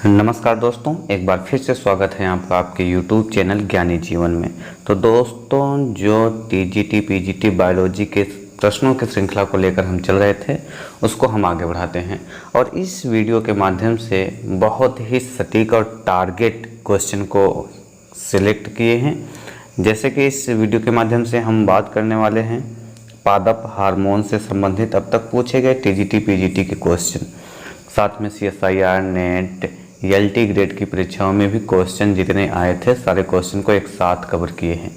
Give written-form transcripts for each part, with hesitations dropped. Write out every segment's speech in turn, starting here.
नमस्कार दोस्तों, एक बार फिर से स्वागत है आपका आपके YouTube चैनल ज्ञानी जीवन में। तो दोस्तों, जो टीजीटी पीजीटी बायोलॉजी के प्रश्नों की श्रृंखला को लेकर हम चल रहे थे उसको हम आगे बढ़ाते हैं और इस वीडियो के माध्यम से बहुत ही सटीक और टारगेट क्वेश्चन को सिलेक्ट किए हैं। जैसे कि इस वीडियो के माध्यम से हम बात करने वाले हैं पादप हार्मोन से संबंधित अब तक पूछे गए टीजीटी पीजीटी के क्वेश्चन, साथ में CSIR, नेट, LT ग्रेड की परीक्षाओं में भी क्वेश्चन जितने आए थे सारे क्वेश्चन को एक साथ कवर किए हैं।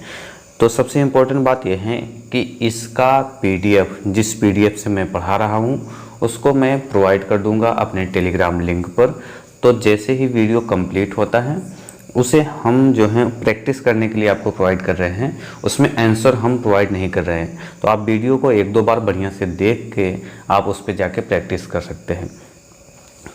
तो सबसे इम्पोर्टेंट बात यह है कि इसका PDF जिस PDF से मैं पढ़ा रहा हूँ उसको मैं प्रोवाइड कर दूँगा अपने टेलीग्राम लिंक पर। तो जैसे ही वीडियो कंप्लीट होता है उसे हम जो है प्रैक्टिस करने के लिए आपको प्रोवाइड कर रहे हैं, उसमें आंसर हम प्रोवाइड नहीं कर रहे हैं। तो आप वीडियो को एक दो बार बढ़िया से देख के आप उस पर जाके प्रैक्टिस कर सकते हैं।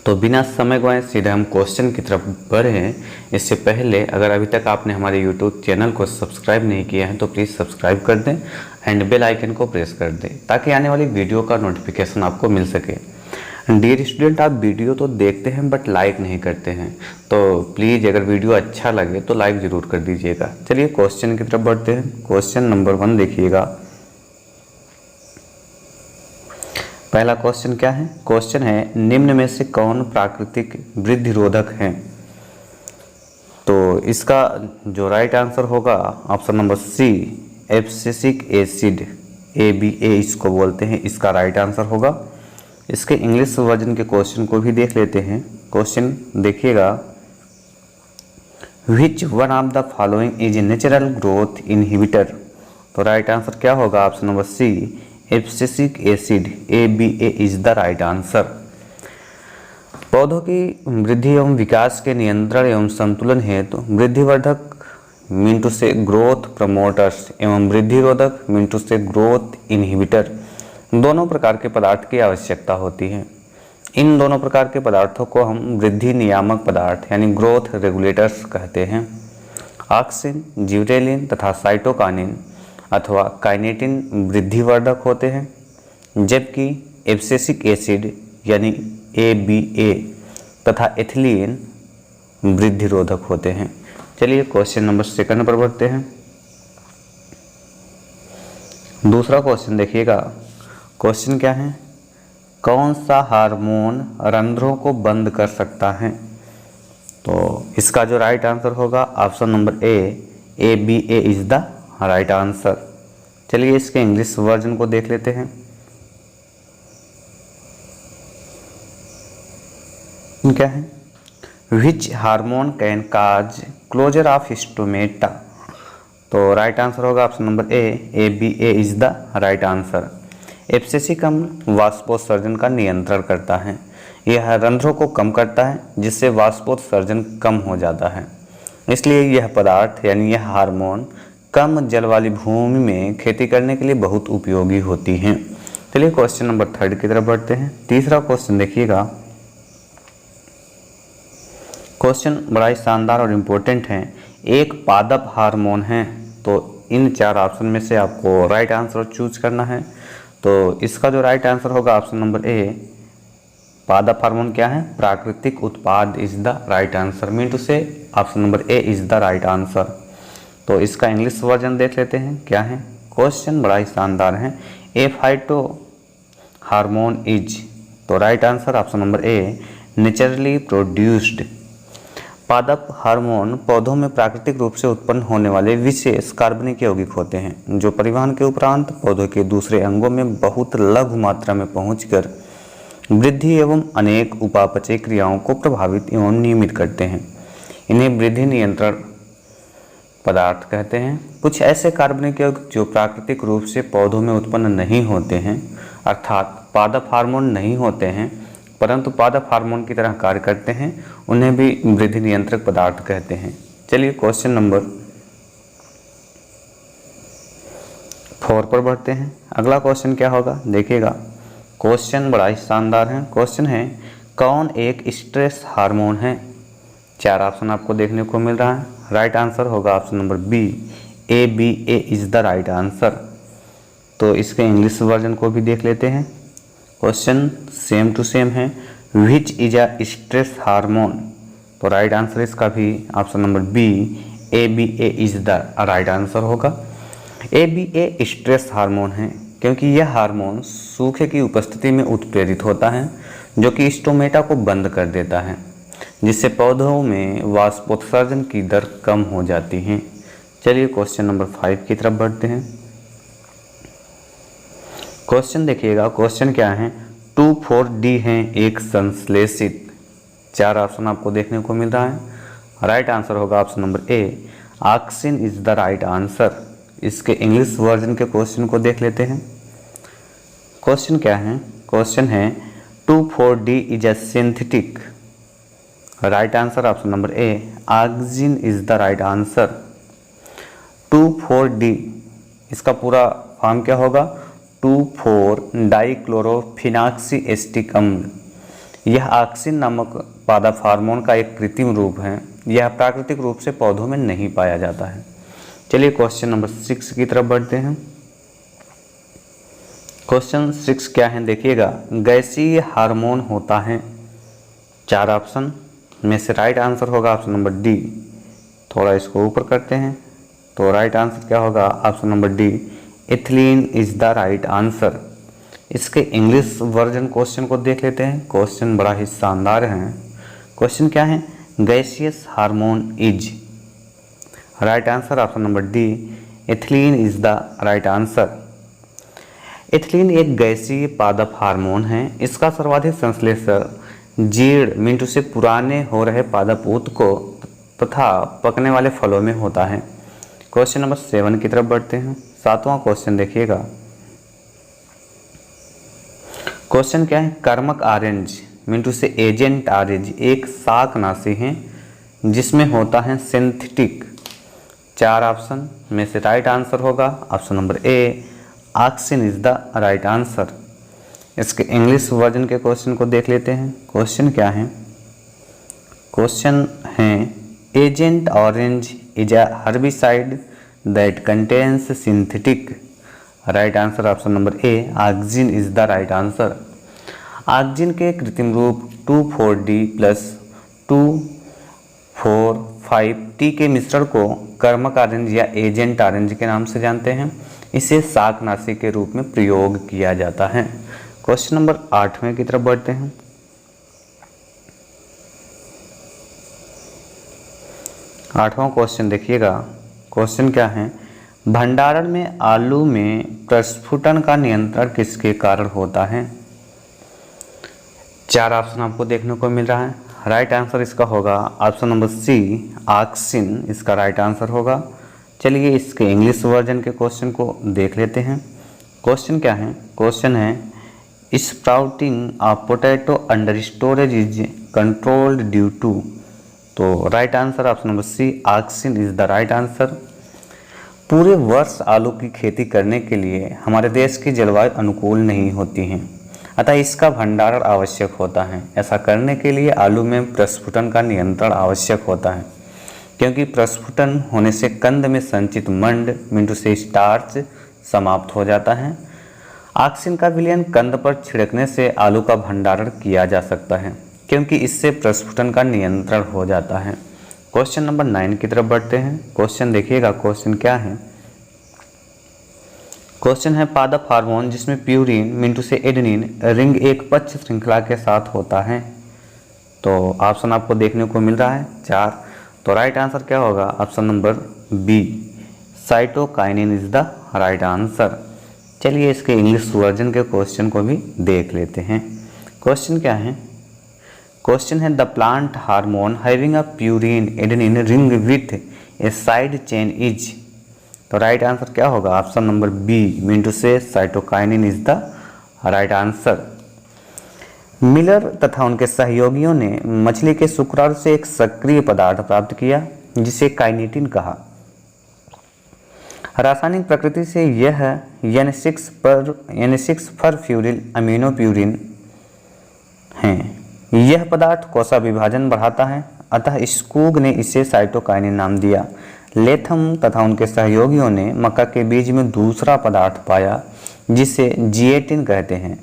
तो बिना समय गवाए सीधे हम क्वेश्चन की तरफ बढ़ें। इससे पहले अगर अभी तक आपने हमारे YouTube चैनल को सब्सक्राइब नहीं किया है तो प्लीज़ सब्सक्राइब कर दें एंड बेल आइकन को प्रेस कर दें ताकि आने वाली वीडियो का नोटिफिकेशन आपको मिल सके। डियर स्टूडेंट, आप वीडियो तो देखते हैं बट लाइक नहीं करते हैं, तो प्लीज़ अगर वीडियो अच्छा लगे तो लाइक ज़रूर कर दीजिएगा। चलिए क्वेश्चन की तरफ बढ़ते हैं। क्वेश्चन नंबर 1 देखिएगा। पहला क्वेश्चन क्या है? क्वेश्चन है निम्न में से कौन प्राकृतिक वृद्धि रोधक है? तो इसका जो राइट आंसर होगा option number C, abscisic acid, ABA इसको बोलते हैं, इसका राइट आंसर होगा। इसके इंग्लिश वर्जन के क्वेश्चन को भी देख लेते हैं। क्वेश्चन देखिएगा, which one of the following is natural growth inhibitor? तो राइट आंसर क्या होगा? Option number C, abscisic acid, ABA is the right answer. पौधों की वृद्धि एवं विकास के नियंत्रण एवं संतुलन हेतु वृद्धिवर्धक मीन टू से ग्रोथ प्रमोटर्स एवं वृद्धिरोधक मीन टू से ग्रोथ इनहिबिटर दोनों प्रकार के पदार्थ की आवश्यकता होती है। इन दोनों प्रकार के पदार्थों को हम वृद्धि नियामक पदार्थ यानी ग्रोथ रेगुलेटर्स कहते हैं। ऑक्सिन, जिबरेलिन तथा साइटोकाइनिन अथवा काइनेटिन वृद्धिवर्धक होते हैं, जबकि एब्सिसिक एसिड यानी ABA तथा एथिलीन वृद्धिरोधक होते हैं। चलिए क्वेश्चन नंबर 2 पर बढ़ते हैं। दूसरा क्वेश्चन देखिएगा। क्वेश्चन क्या है? कौन सा हार्मोन रंध्रों को बंद कर सकता है? तो इसका जो राइट आंसर होगा option number A, ABA is the right answer. चलिए इसके इंग्लिश वर्जन को देख लेते हैं। क्या है? Which hormone can cause closure of stomata? तो राइट आंसर होगा option number A, ABA is the right answer. Abscisic अम्ल वाष्पोत्सर्जन का नियंत्रण करता है। यह रंध्रों को कम करता है जिससे वाष्पोत्सर्जन कम हो जाता है। इसलिए यह पदार्थ यानी यह हार्मोन कम जल वाली भूमि में खेती करने के लिए बहुत उपयोगी होती हैं। चलिए क्वेश्चन नंबर 3 की तरफ बढ़ते हैं। तीसरा क्वेश्चन देखिएगा। क्वेश्चन बड़ा ही शानदार और इम्पोर्टेंट है। एक पादप हार्मोन है, तो इन 4 ऑप्शन में से आपको राइट आंसर चूज करना है। तो इसका जो राइट आंसर होगा ऑप्शन नंबर A, पादप हार्मोन क्या है? प्राकृतिक उत्पाद is the right answer. Mean to say option number A is the right answer. तो इसका इंग्लिश वर्जन देख लेते हैं क्या है। क्वेश्चन बड़ा ही शानदार है। ए फाइटो हार्मोन इज, तो right answer option number A, naturally produced. पादप हार्मोन पौधों में प्राकृतिक रूप से उत्पन्न होने वाले विशेष कार्बनिक यौगिक होते हैं जो परिवहन के उपरांत पौधों के दूसरे अंगों में बहुत लघु मात्रा में पहुंचकर वृद्धि एवं अनेक उपापचय क्रियाओं को प्रभावित एवं नियमित करते हैं। इन्हें वृद्धि नियंत्रण पदार्थ कहते हैं। कुछ ऐसे कार्बनिक यौगिक जो प्राकृतिक रूप से पौधों में उत्पन्न नहीं होते हैं, अर्थात पादप हार्मोन नहीं होते हैं परंतु पादप हार्मोन की तरह कार्य करते हैं, उन्हें भी वृद्धि नियंत्रक पदार्थ कहते हैं। चलिए क्वेश्चन नंबर 4 पर बढ़ते हैं। अगला क्वेश्चन क्या होगा देखिएगा। क्वेश्चन बड़ा ही शानदार है। क्वेश्चन है कौन एक स्ट्रेस हार्मोन है? 4 ऑप्शन आपको देखने को मिल रहा है। राइट आंसर होगा option number B, ABA is the right answer. तो इसके इंग्लिश वर्जन को भी देख लेते हैं। क्वेश्चन सेम टू सेम है। Which is a stress hormone? तो राइट आंसर इसका भी option number B ABA is the right answer होगा। ABA स्ट्रेस हार्मोन है, क्योंकि यह हार्मोन सूखे की उपस्थिति में उत्प्रेरित होता है, जो कि स्टोमेटा को बंद कर देता है, जिससे पौधों में वाष्पोत्सर्जन की दर कम हो जाती है। चलिए क्वेश्चन नंबर 5 की तरफ बढ़ते हैं। क्वेश्चन देखिएगा, क्वेश्चन क्या है, 2,4-D है एक संश्लेषित। 4 ऑप्शन आपको देखने को मिल रहा है। राइट आंसर होगा option number A, auxin is the right answer. इसके इंग्लिश वर्जन के क्वेश्चन को देख लेते हैं। क्वेश्चन क्या है, क्वेश्चन है 2,4-D is a synthetic. Right answer option number A, auxin is the right answer. 2,4-D इसका पूरा फॉर्म क्या होगा, 2,4-डाइक्लोरोफिनॉक्सी एसिटिक अम्ल। यह ऑक्सिन नामक पादप हार्मोन का एक कृत्रिम रूप है। यह प्राकृतिक रूप से पौधों में नहीं पाया जाता है। चलिए क्वेश्चन नंबर 6 की तरफ बढ़ते हैं। क्वेश्चन 6 क्या है देखिएगा, गैसीय हार्मोन होता है। 4 ऑप्शन में से राइट आंसर होगा ऑप्शन नंबर डी। थोड़ा इसको ऊपर करते हैं तो राइट आंसर क्या होगा, option number D, ethylene is the right answer. इसके इंग्लिश वर्जन क्वेश्चन को देख लेते हैं। क्वेश्चन बड़ा ही शानदार है। क्वेश्चन क्या है, gaseous hormone is. Right answer option number D, ethylene is the right answer. Ethylene एक गैसीय पादप हार्मोन है। इसका सर्वाधिक संश्लेषण जीर्ण मिनटों से पुराने हो रहे पादप ऊतकों तथा पकने वाले फलों में होता है। क्वेश्चन नंबर 7 की तरफ बढ़ते हैं। 7वां क्वेश्चन देखिएगा। क्वेश्चन क्या है, कर्मक ऑरेंज मिनटू से एजेंट ऑरेंज एक शाकनाशी है जिसमें होता है सिंथेटिक। 4 ऑप्शन में से राइट आंसर होगा option number A, auxin is the right answer. इसके इंग्लिश वर्जन के क्वेश्चन को देख लेते हैं। क्वेश्चन क्या है, क्वेश्चन है agent orange is a herbicide that contains synthetic. Right answer option number A, auxin is the right answer. Auxin के कृत्रिम रूप 2,4-D प्लस 2,4,5-T के मिश्रण को कर्मक ऑरेंज या एजेंट ऑरेंज के नाम से जानते हैं। इसे शाकनाशी के रूप में प्रयोग किया जाता है। क्वेश्चन नंबर 8वें की तरफ बढ़ते हैं। 8वां क्वेश्चन देखिएगा। क्वेश्चन क्या है, भंडारण में आलू में प्रस्फुटन का नियंत्रण किसके कारण होता है। 4 ऑप्शन आपको देखने को मिल रहा है। राइट आंसर इसका होगा ऑप्शन नंबर सी, ऑक्सिन इसका राइट आंसर होगा। चलिए इसके इंग्लिश वर्जन के क्वेश्चन को देख लेते हैं। क्वेश्चन क्या है, क्वेश्चन है sprouting of potato under storage is controlled due to. तो right answer option number C, auxin is the right answer. पूरे वर्ष आलू की खेती करने के लिए हमारे देश की जलवायु अनुकूल नहीं होती है, अतः इसका भंडारण आवश्यक होता है। ऐसा करने के लिए आलू में प्रस्फुटन का नियंत्रण आवश्यक होता है, क्योंकि प्रस्फुटन होने से कंद में संचित मंड मिनटों से स्टार्च समाप्त हो जाता है। ऑक्सिन का विलयन कंद पर छिड़कने से आलू का भंडारण किया जा सकता है, क्योंकि इससे प्रस्फुटन का नियंत्रण हो जाता है। क्वेश्चन नंबर 9 की तरफ बढ़ते हैं। क्वेश्चन देखिएगा, क्वेश्चन क्या है, क्वेश्चन है पादप हार्मोन जिसमें प्यूरिन मिनटू से एडेनिन रिंग एक पक्ष श्रृंखला के साथ होता है। तो ऑप्शन आपको देखने को मिल रहा है 4। तो राइट आंसर क्या होगा, option number B, cytokinin is the right answer. चलिए इसके इंग्लिश वर्जन के क्वेश्चन को भी देख लेते हैं। क्वेश्चन क्या है, क्वेश्चन है the plant hormone having a purine adenine ring with A side chain is. तो राइट आंसर क्या होगा, ऑप्शन नंबर बी, मिनटू से cytokinin is the right answer. Miller तथा उनके सहयोगियों ने मछली के शुक्राणु से एक सक्रिय पदार्थ प्राप्त किया जिसे काइनेटिन कहा। रासायनिक प्रकृति से यह N6-फॉस्फोरिल अमीनोप्यूरिन है। यह पदार्थ कोशिका विभाजन बढ़ाता है, अतः स्कूग ने इसे साइटोकाइनिन नाम दिया। लेथम तथा उनके सहयोगियों ने मक्का के बीज में दूसरा पदार्थ पाया जिसे जिएटिन कहते हैं।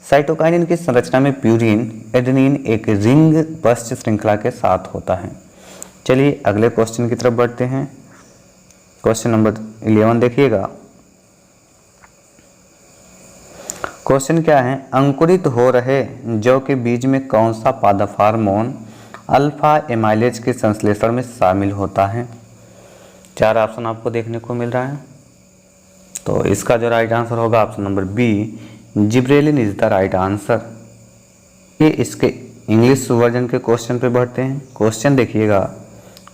साइटोकाइनिन की संरचना में प्यूरिन एडेनिन एक रिंग बस्ट श्रृंखला के साथ होता है। चलिए अगले क्वेश्चन की तरफ बढ़ते हैं। क्वेश्चन नंबर 11 देखिएगा। क्वेश्चन क्या है, अंकुरित हो रहे जौ के बीज में कौन सा पादप हार्मोन अल्फा एमाइलेज के संश्लेषण में शामिल होता है। 4 ऑप्शन आपको देखने को मिल रहा है। तो इसका जो राइट आंसर होगा option number B, gibberellin is the right answer. ये इसके इंग्लिश वर्जन के क्वेश्चन पे बढ़ते हैं। क्वेश्चन देखिएगा,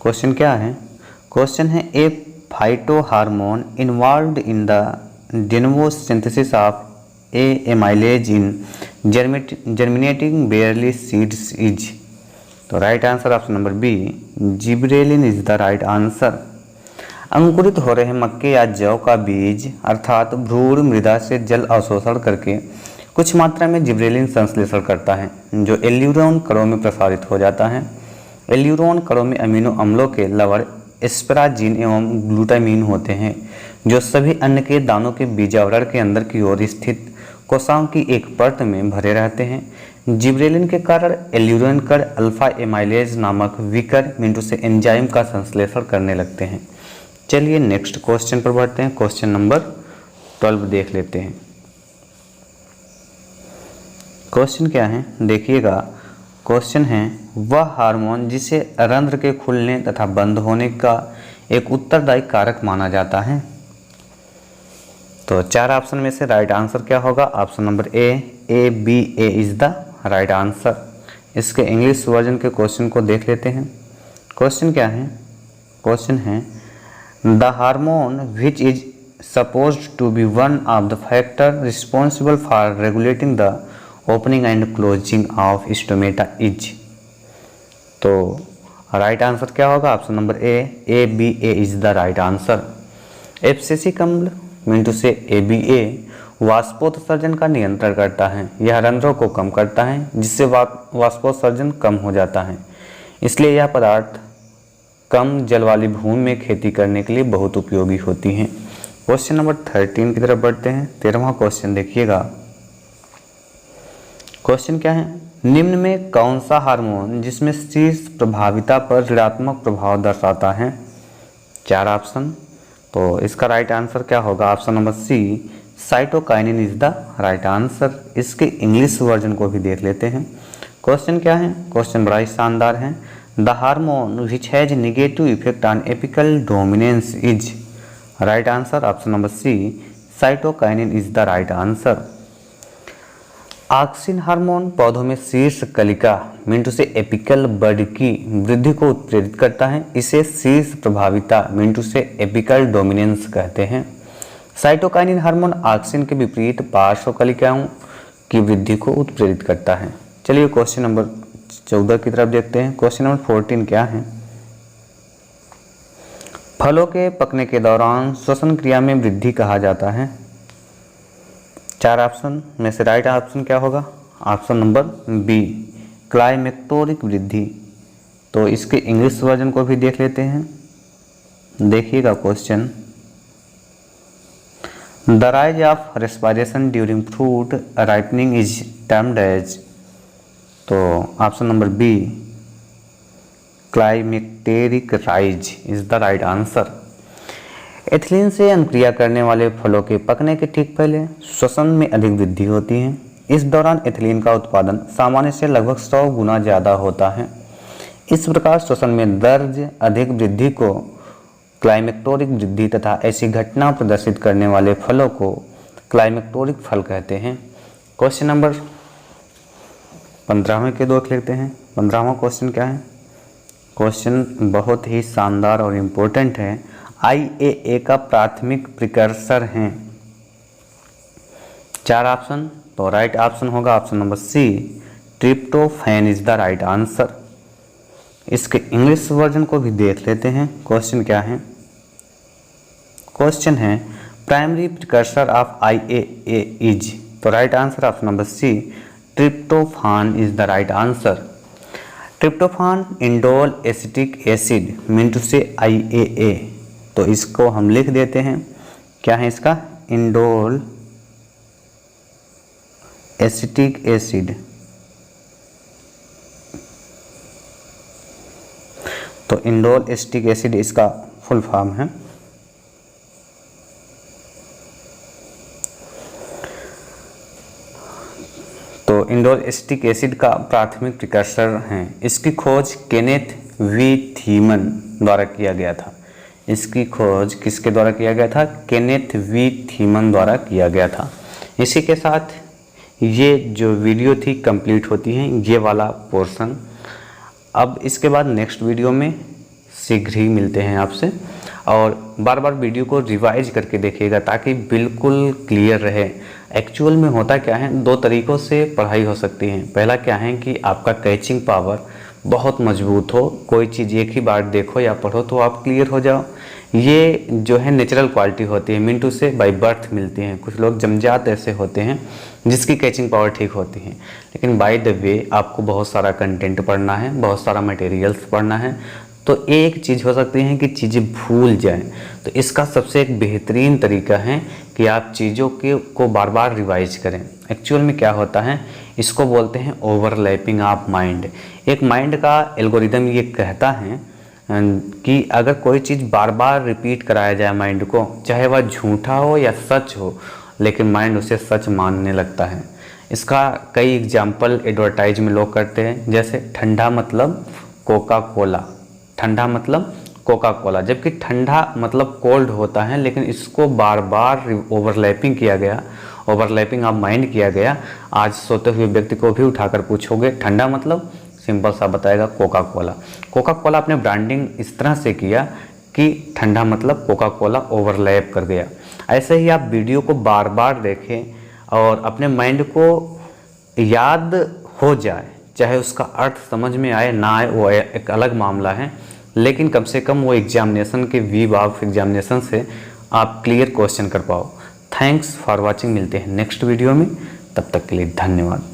क्वेश्चन क्या है, क्वेश्चन है a phyto hormone involved in the de novo synthesis of a amylase in germinating barley seeds is. तो right answer option number B, gibberellin is the right answer. अंकुरित हो रहे मक्के या जौ का बीज अर्थात भ्रूण मृदा से जल अवशोषण करके कुछ मात्रा में जिब्रेलिन संश्लेषण करता है जो एल्यूरोन कणों में प्रसारित हो जाता है। एल्यूरोन कणों में अमीनो अम्लों के लवण एस्पराजीन एवं ग्लूटामीन होते हैं जो सभी अन्न के दानों के बीजावरण के अंदर की ओर स्थित कोशिकाओं की एक परत में भरे रहते हैं। जिब्रेलिन के कारण एल्यूरोन कण अल्फा एमाइलेज नामक विकर मिंटू से एंजाइम का संश्लेषण करने लगते हैं। चलिए नेक्स्ट क्वेश्चन पर बढ़ते हैं। क्वेश्चन नंबर 12 देख लेते हैं। क्वेश्चन क्या है देखिएगा। क्वेश्चन है, वह हार्मोन जिसे रंध्र के खुलने तथा बंद होने का एक उत्तरदायी कारक माना जाता है। तो 4 ऑप्शन में से राइट आंसर क्या होगा, option number A B A is the right answer. इसके इंग्लिश वर्जन के क्वेश्चन को देख लेते हैं। क्वेश्चन क्या है, क्वेश्चन है the hormone which is supposed to be one of the factor responsible for regulating the opening and closing of stomata is. तो राइट आंसर क्या होगा, option number A B A is the right answer. Abscisic अम्ल मिंटू से ABA वाष्पोत्सर्जन का नियंत्रण करता है। यह रंध्रों को कम करता है जिससे वाष्पोत्सर्जन कम हो जाता है, इसलिए यह पदार्थ कम जल वाली भूमि में खेती करने के लिए बहुत उपयोगी होती हैं। क्वेश्चन नंबर 13 की तरफ बढ़ते हैं। 13वां क्वेश्चन देखिएगा। क्वेश्चन क्या है, निम्न में कौन सा हार्मोन जिसमें शीर्ष प्रभाविता पर ऋणात्मक प्रभाव दर्शाता है। 4 ऑप्शन। तो इसका राइट आंसर क्या होगा, option number C, cytokinin is the right answer. इसके इंग्लिश वर्जन को भी देख लेते हैं। क्वेश्चन क्या है, क्वेश्चन बड़ा ही शानदार है। The hormone which has negative effect on apical dominance is. Right answer option number C, cytokinin is the right answer. Auxin hormone पौधों में शीर्ष कलिका मिंटू से एपिकल बड की वृद्धि को उत्प्रेरित करता है। इसे शीर्ष प्रभाविता मिंटू से एपिकल डोमिनेंस कहते हैं। साइटोकाइनिन हार्मोन ऑक्सिन के विपरीत पार्श्व कलिकाओं की वृद्धि को उत्प्रेरित करता है। चलिए क्वेश्चन नंबर 14 की तरफ देखते हैं। क्वेश्चन नंबर 14 क्या है, फलों के पकने के दौरान श्वसन क्रिया में वृद्धि कहा जाता है। 4 ऑप्शन में से राइट ऑप्शन क्या होगा, ऑप्शन नंबर बी, क्लाइमेक्टोरिक वृद्धि। तो इसके इंग्लिश वर्जन को भी देख लेते हैं। देखिएगा question, the rise of respiration during fruit ripening is termed as. तो option number B, climacteric rise is the right answer. Ethylene से अनुक्रिया करने वाले फलों के पकने के ठीक पहले श्वसन में अधिक वृद्धि होती है। इस दौरान एथिलीन का उत्पादन सामान्य से लगभग 100 गुना ज़्यादा होता है। इस प्रकार श्वसन में दर्ज अधिक वृद्धि को क्लाइमेक्टोरिक वृद्धि तथा ऐसी घटना प्रदर्शित करने वाले फलों को क्लाइमेक्टोरिक फल कहते हैं। क्वेश्चन नंबर 15वें के देख लेते हैं। 15वां क्वेश्चन क्या है, क्वेश्चन बहुत ही शानदार और इम्पोर्टेंट है। IAA का प्राथमिक प्रिकर्सर हैं। 4 ऑप्शन। तो राइट ऑप्शन होगा option number C, tryptophan is the right answer. इसके इंग्लिश वर्जन को भी देख लेते हैं। क्वेश्चन क्या है, क्वेश्चन है primary precursor of IAA is. तो right answer option number C, tryptophan is the right answer. Tryptophan indole acetic acid मिंटू से IAA। तो इसको हम लिख देते हैं, क्या है इसका, इंडोल एसिटिक एसिड, तो इंडोल एसिटिक एसिड इसका फुल फॉर्म है। तो इंडोल एसिटिक एसिड का प्राथमिक प्रिकर्सर हैं। इसकी खोज केनेथ वी थीमन द्वारा किया गया था। इसकी खोज किसके द्वारा किया गया था? केनेथ वी थीमन द्वारा किया गया था। इसी के साथ ये जो वीडियो थी कंप्लीट होती है, ये वाला पोर्शन। अब इसके बाद नेक्स्ट वीडियो में शीघ्र ही मिलते हैं आपसे, और बार बार वीडियो को रिवाइज करके देखिएगा ताकि बिल्कुल क्लियर रहे। एक्चुअल में होता क्या है, दो तरीक़ों से पढ़ाई हो सकती है। पहला क्या है कि आपका कैचिंग पावर बहुत मजबूत हो, कोई चीज़ एक ही बार देखो या पढ़ो तो आप क्लियर हो जाओ। ये जो है नेचुरल क्वालिटी होती है, मिंटू से बाय बर्थ मिलती हैं। कुछ लोग जन्मजात ऐसे होते हैं जिसकी कैचिंग पावर ठीक होती है, लेकिन बाय द वे आपको बहुत सारा कंटेंट पढ़ना है, बहुत सारा मटेरियल्स पढ़ना है, तो एक चीज़ हो सकती है कि चीज़ें भूल जाएं। तो इसका सबसे एक बेहतरीन तरीका है कि आप चीज़ों को बार बार रिवाइज करें। एक्चुअल में क्या होता है, इसको बोलते हैं ओवरलैपिंग ऑफ माइंड। एक माइंड का एल्गोरिदम ये कहता है कि अगर कोई चीज़ बार बार रिपीट कराया जाए माइंड को, चाहे वह झूठा हो या सच हो, लेकिन माइंड उसे सच मानने लगता है। इसका कई एग्जाम्पल एडवर्टाइज में लोग करते हैं, जैसे ठंडा मतलब कोका कोला, ठंडा मतलब कोका कोला, जबकि ठंडा मतलब कोल्ड होता है, लेकिन इसको बार बार ओवरलैपिंग किया गया, ओवरलैपिंग ऑफ माइंड किया गया। आज सोते हुए व्यक्ति को भी उठाकर पूछोगे ठंडा मतलब, सिंपल सा बताएगा कोका कोला। कोका कोला अपने ब्रांडिंग इस तरह से किया कि ठंडा मतलब कोका कोला ओवरलैप कर गया। ऐसे ही आप वीडियो को बार बार देखें और अपने माइंड को याद हो जाए, चाहे उसका अर्थ समझ में आए ना आए वो एक अलग मामला है, लेकिन कम से कम वो एग्जामिनेशन के वीव ऑफ एग्जामिनेशन से आप क्लियर क्वेश्चन कर पाओ। Thanks for watching. मिलते हैं नेक्स्ट वीडियो में, तब तक के लिए धन्यवाद।